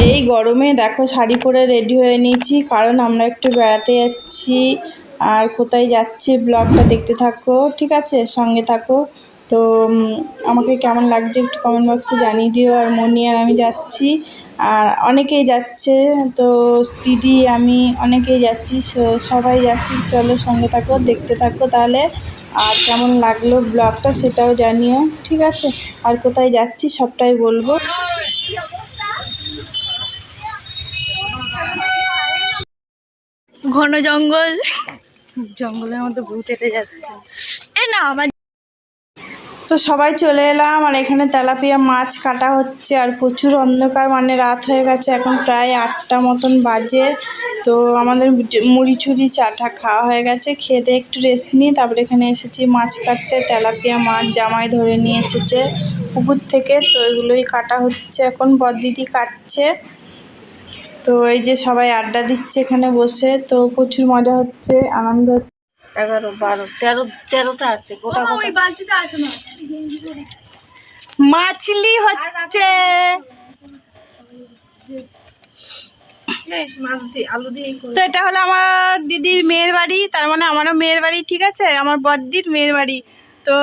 এই গরমে দেখো শাড়ি পরে রেডি হয়ে নিয়েছি, কারণ আমরা একটু বেড়াতে যাচ্ছি। আর কোথায় যাচ্ছি ব্লগটা দেখতে থাকো, ঠিক আছে, সঙ্গে থাকো। তো আমাকে কেমন লাগছে একটু কমেন্ট বক্সে জানিয়ে দিও। আর মনি আর আমি যাচ্ছি, আর অনেকেই যাচ্ছে, তো দিদি আমি অনেকেই যাচ্ছি, সবাই যাচ্ছি। চলো সঙ্গে থাকো, দেখতে থাকো তাহলে। আর কেমন লাগলো ব্লগটা সেটাও জানিও, ঠিক আছে। আর কোথায় যাচ্ছি সবটাই বলবো। ঘন জঙ্গল, জঙ্গলের মধ্যে ভূত হেঁটে যাচ্ছে। না আমার তো সবাই চলে এলাম, আর এখানে তেলাপিয়া মাছ কাটা হচ্ছে। আর প্রচুর অন্ধকার, মানে রাত হয়ে গেছে, এখন প্রায় 8টা মতন বাজে। তো আমাদের মুড়ি ছুরি চাটা খাওয়া হয়ে গেছে, খেয়ে দিয়ে একটু রেস্ট নিই। তারপরে এখানে এসেছি মাছ কাটতে। তেলাপিয়া মাছ জামাই ধরে নিয়ে এসেছে পুকুর থেকে, তো এগুলোই কাটা হচ্ছে এখন, বড়দিদি কাটছে। তো এই যে সবাই আড্ডা দিচ্ছে এখানে বসে, তো প্রচুর মজা হচ্ছে, আনন্দ হচ্ছে। 11, 12, 13টা আছে গোটা গোটা। মাছলি হচ্ছে। তো এটা হলো আমার দিদির মেয়ের বাড়ি, তার মানে আমারও মেয়ের বাড়ি, ঠিক আছে, আমার বড়দির মেয়ের বাড়ি। তো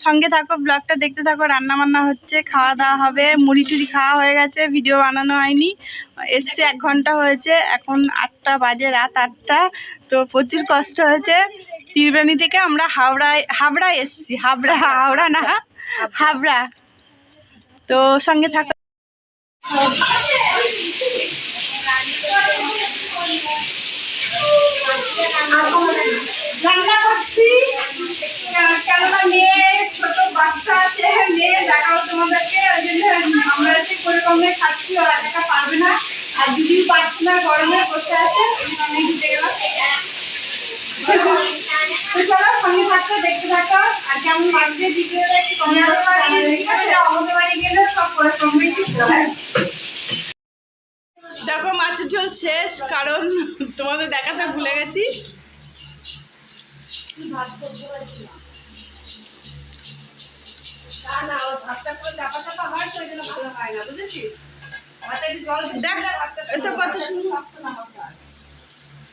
সঙ্গে থাকো, ব্লগটা দেখতে থাকো। রান্না বান্না হচ্ছে, খাওয়া দাওয়া হবে। মুড়ি টুড়ি খাওয়া হয়ে গেছে, ভিডিও বানানো হয়নি। এসছে 1 ঘন্টা হয়েছে, এখন 8টা বাজে, রাত 8টা। তো প্রচুর কষ্ট হয়েছে। ত্রিবেণী থেকে আমরা হাবড়ায় এসছি, হাওড়া না, হাবড়া। তো সঙ্গে থাকো। রান্না করছি, কেননা মেয়ে ছোট বাচ্চা আছে, মেয়ে দেখাবো তোমাদেরকে, ওই জন্য আমরা এসে করে কমে খাচ্ছি। আর একা পারবে না, আর দিদিও পারছি না, গরমে বসে আছে, আমি দিতে গেলাম। তো চলো সঙ্গে থাকো, দেখতে থাকো। আর কেমন লাগছে ভিডিওটা একটু কমেন্ট করে জানাবে। আমাদের বাড়ি গেলে সব করে কমে দেখো মাছের ঝোল শেষ, কারণ তোমাদের দেখাটা ভুলে গেছি।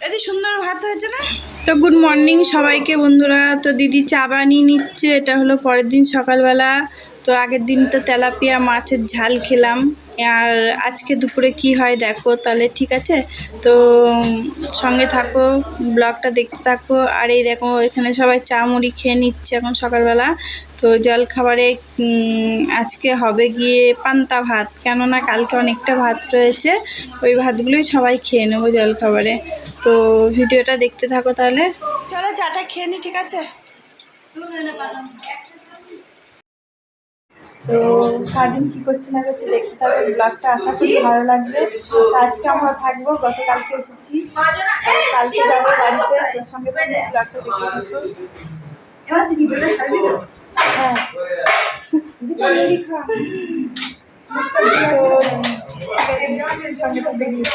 কত সুন্দর ভাত হয়েছে না। তো গুড মর্নিং সবাইকে বন্ধুরা। তো দিদি চা বানিয়ে নিচ্ছে, এটা হলো পরের দিন সকালবেলা। তো আগের দিন তো তেলাপিয়া মাছের ঝাল খেলাম, আর আজকে দুপুরে কি হয় দেখো তাহলে, ঠিক আছে। তো সঙ্গে থাকো, ব্লগটা দেখতে থাকো। আর এই দেখো এখানে সবাই চা মুড়ি খেয়ে নিচ্ছে এখন সকালবেলা। তো জল খাবারে আজকে হবে গিয়ে পান্তা ভাত, কেননা কালকে অনেকটা ভাত রয়েছে, ওই ভাতগুলোই সবাই খেয়ে নেবো জল খাবারে। তো ভিডিওটা দেখতে থাকো তাহলে। চলো চাটা খেয়ে নি, ঠিক আছে। তো সারাদিন কী করছি না করছি দেখতে থাকো, ব্লগটা আশা করি ভালো লাগবে। আজকে আমরা থাকবো, গতকালকে এসেছি, কালকে যাবো বাড়িতে। তো সঙ্গে সঙ্গে ব্লগটা দেখতে থাকো। হ্যাঁ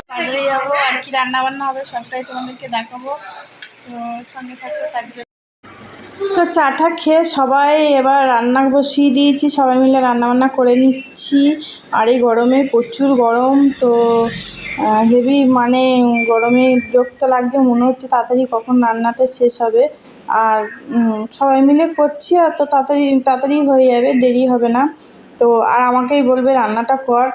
বাজারে যাবো, আর কি রান্না বান্না হবে সবটাই তোমাদেরকে দেখাবো। তো সঙ্গে থাকো তার জন্য। তো চাটা খেয়ে সবাই এবার রান্না বসিয়ে দিয়েছি, সবাই মিলে রান্নাবান্না করে নিচ্ছি। আর এই গরমে প্রচুর গরম, তো হেভি, মানে গরমে বিরক্ত লাগছে, মনে হচ্ছে তাড়াতাড়ি কখন রান্নাটা শেষ হবে। আর সবাই মিলে করছি, আর তো তাড়াতাড়ি হয়ে যাবে, দেরি হবে না। তো আর আমাকেই বলবে রান্নাটা কর,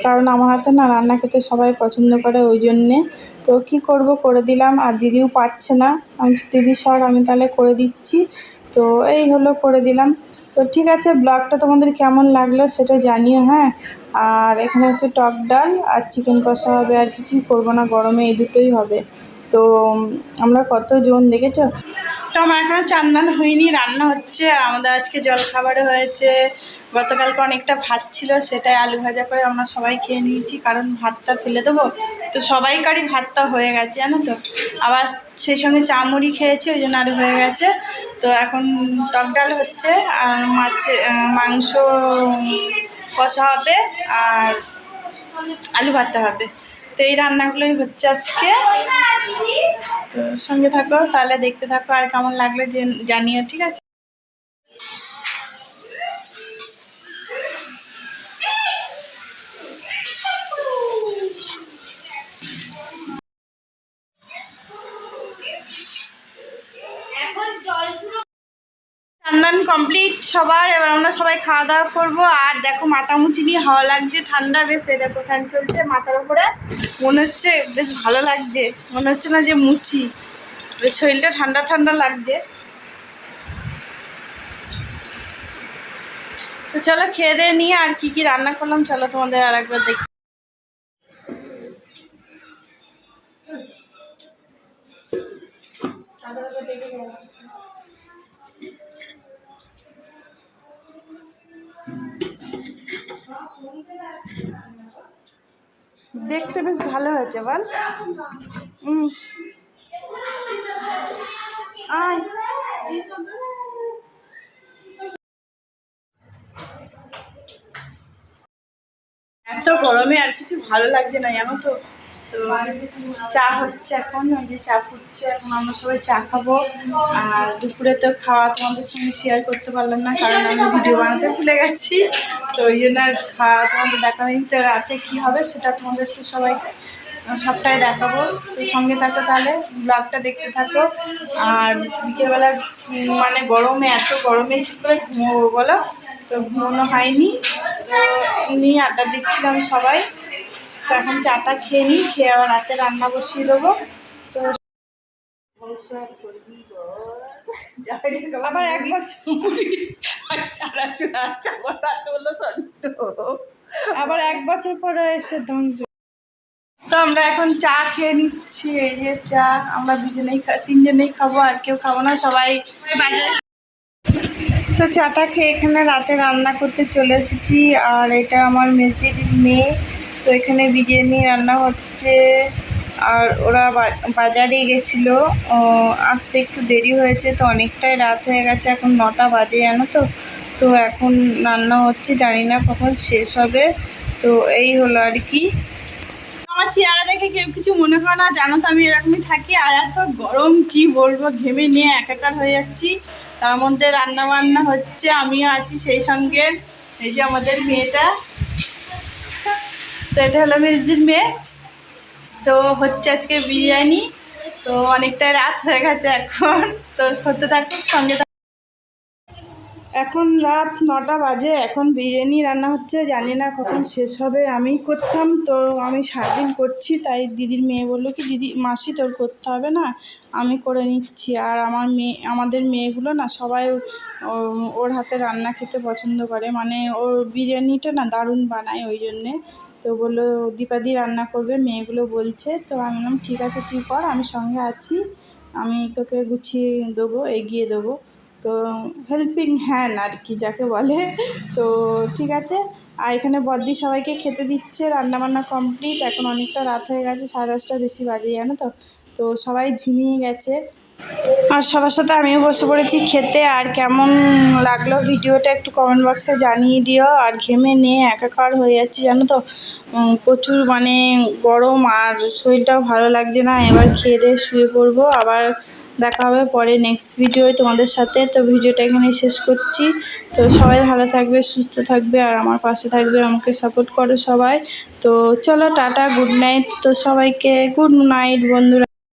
কারণ আমার হাতে না রান্না খেতে সবাই পছন্দ করে, ওই জন্যে। তো কি করব, করে দিলাম। আর দিদিও পারছে না, আমি দিদি সর আমি তাহলে করে দিচ্ছি। তো এই হলো, করে দিলাম। তো ঠিক আছে, ব্লগটা তোমাদের কেমন লাগলো সেটা জানিও, হ্যাঁ। আর এখানে হচ্ছে টক ডাল আর চিকেন কষা হবে, আর কিছুই করবো না, গরমে এই দুটোই হবে। তো আমরা কতজন দেখেছো। তো আমার এখনও চান্দান হয়নি, রান্না হচ্ছে। আর আমাদের আজকে জলখাবারে হয়েছে, গতকালকে অনেকটা ভাত ছিল, সেটাই আলু ভাজা করে আমরা সবাই খেয়ে নিয়েছি, কারণ ভাতটা ফেলে দেবো। তো সবাইকারই ভাতটা হয়ে গেছে জানো তো, আবার সেই সঙ্গে চা মুড়ি খেয়েছি, ওই জন্য আরও হয়ে গেছে। তো এখন টক ডাল হচ্ছে, আর মাংস কষা হবে, আর আলু ভাতটা হবে। তো এই রান্নাগুলোই হচ্ছে আজকে। তো সঙ্গে থাকো তাহলে, দেখতে থাকো। আর কেমন লাগলো জানিও, ঠিক আছে। স্নান কমপ্লিট সবার। এবার আমরা সবাই খাওয়া দাওয়া করবো। আর দেখো মাথামুচি নিয়ে হাওয়া লাগছে, ঠান্ডা বেশ। এটা তো ফ্যান চলছে মাথার উপরে, মনে হচ্ছে বেশ ভালো লাগছে, মনে হচ্ছে না যে মুচি, বেশ শরীরটা ঠান্ডা ঠান্ডা লাগছে। তো চলো খেয়ে দিয়ে নিয়ে আর কি কি রান্না করলাম চলো তোমাদের আর একবার দেখি। দেখতে বেশ ভালো হয়েছে বল। আয় এত গরমে আর কিছু ভালো লাগছে না জানো তো। তো চা হচ্ছে এখন, ওই যে চা ফুটছে, এখন আমরা সবাই চা খাবো। আর দুপুরে তো খাওয়া তোমাদের সঙ্গে শেয়ার করতে পারলাম না, কারণ আমি ভিডিও বানাতে ভুলে গেছি। তো ওই জন্য আর খাওয়া তোমাদের দেখা হয়নি। তো রাতে কী হবে সেটা তোমাদের তো সবাই সবটাই দেখাবো। তো সঙ্গে থাকো, তাহলে ব্লগটা দেখতে থাকো। আর বিকেলবেলা মানে গরমে, এত গরমে কী করে ঘুমোবো বলো, তো ঘুমোনো হয়নি। তো এমনি আড্ডা দিচ্ছিলাম সবাই। তো এখন চাটা খেয়ে নিই, খেয়ে আবার রাতে রান্না বসিয়ে দেবো। তো আবার এক বছর আবার এক বছর পরে এসে ধ্বংস। তো আমরা এখন চা খেয়ে নিচ্ছি, এই যে চা আমরা দুজনেই তিনজনেই খাবো, আর কেউ খাবো না, সবাই বাজারে। তো চাটা খেয়ে এখানে রাতে রান্না করতে চলে এসেছি। আর এটা আমার মেজদিদির মেয়ে। তো এখানে বিরিয়ানি রান্না হচ্ছে। আর ওরা বাজারে গেছিলো, আসতে একটু দেরি হয়েছে, তো অনেকটাই রাত হয়ে গেছে, এখন 9টা বাজে জানো তো। তো এখন রান্না হচ্ছে, জানি না কখন শেষ হবে। তো এই হলো আর কি। আমার চেহারা দেখে কেউ কিছু মনে হয় না, জানো তো আমি এরকমই থাকি। আর এত গরম কি বলবো, ঘেমে নিয়ে একাকার হয়ে যাচ্ছি। তার মধ্যে রান্না বান্না হচ্ছে, আমিও আছি সেই সঙ্গে। এই যে আমাদের মেয়েটা, তো এটা হলো মেজদির মেয়ে। তো হচ্ছে আজকে বিরিয়ানি। তো অনেকটাই রাত হয়ে গেছে এখন, তো হতে থাকুক সঙ্গে। এখন রাত 9টা বাজে, এখন বিরিয়ানি রান্না হচ্ছে, জানি না কখন শেষ হবে। আমি করতাম, তো আমি সারাদিন করছি, তাই দিদির মেয়ে বললো কি, দিদি মাসি তোর করতে হবে না, আমি করে নিচ্ছি। আর আমাদের মেয়েগুলো না সবাই ওর হাতে রান্না খেতে পছন্দ করে, মানে ওর বিরিয়ানিটা না দারুণ বানায়, ওই জন্যে। তো বললো দীপাদি রান্না করবে, মেয়েগুলো বলছে। তো আমি বললাম ঠিক আছে তুই কর, আমি সঙ্গে আছি, আমি তোকে গুছিয়ে দেবো, এগিয়ে দেবো। তো হেল্পিং হ্যান্ড আর কি যাকে বলে। তো ঠিক আছে। আর এখানে বদ্দি সবাইকে খেতে দিচ্ছে, রান্নাবান্না কমপ্লিট। এখন অনেকটা রাত হয়ে গেছে, 10:30টার বেশি বাজে জানো তো। তো সবাই ঝিমিয়ে গেছে, আর সবার সাথে আমিও বসে পড়েছি খেতে। আর কেমন লাগলো ভিডিওটা একটু কমেন্ট বক্সে জানিয়ে দিও। আর ঘেমে নিয়ে একাকার হয়ে যাচ্ছি জানো তো, প্রচুর মানে গরম, আর শরীরটাও ভালো লাগছে না। এবার খেয়ে দিয়ে শুয়ে পড়বো, আবার দেখা হবে পরে নেক্সট ভিডিওয় তোমাদের সাথে। তো ভিডিওটা এখানেই শেষ করছি। তো সবাই ভালো থাকবে, সুস্থ থাকবে, আর আমার পাশে থাকবে, আমাকে সাপোর্ট করো সবাই। তো চলো টাটা, গুড নাইট। তো সবাইকে গুড নাইট বন্ধুরা।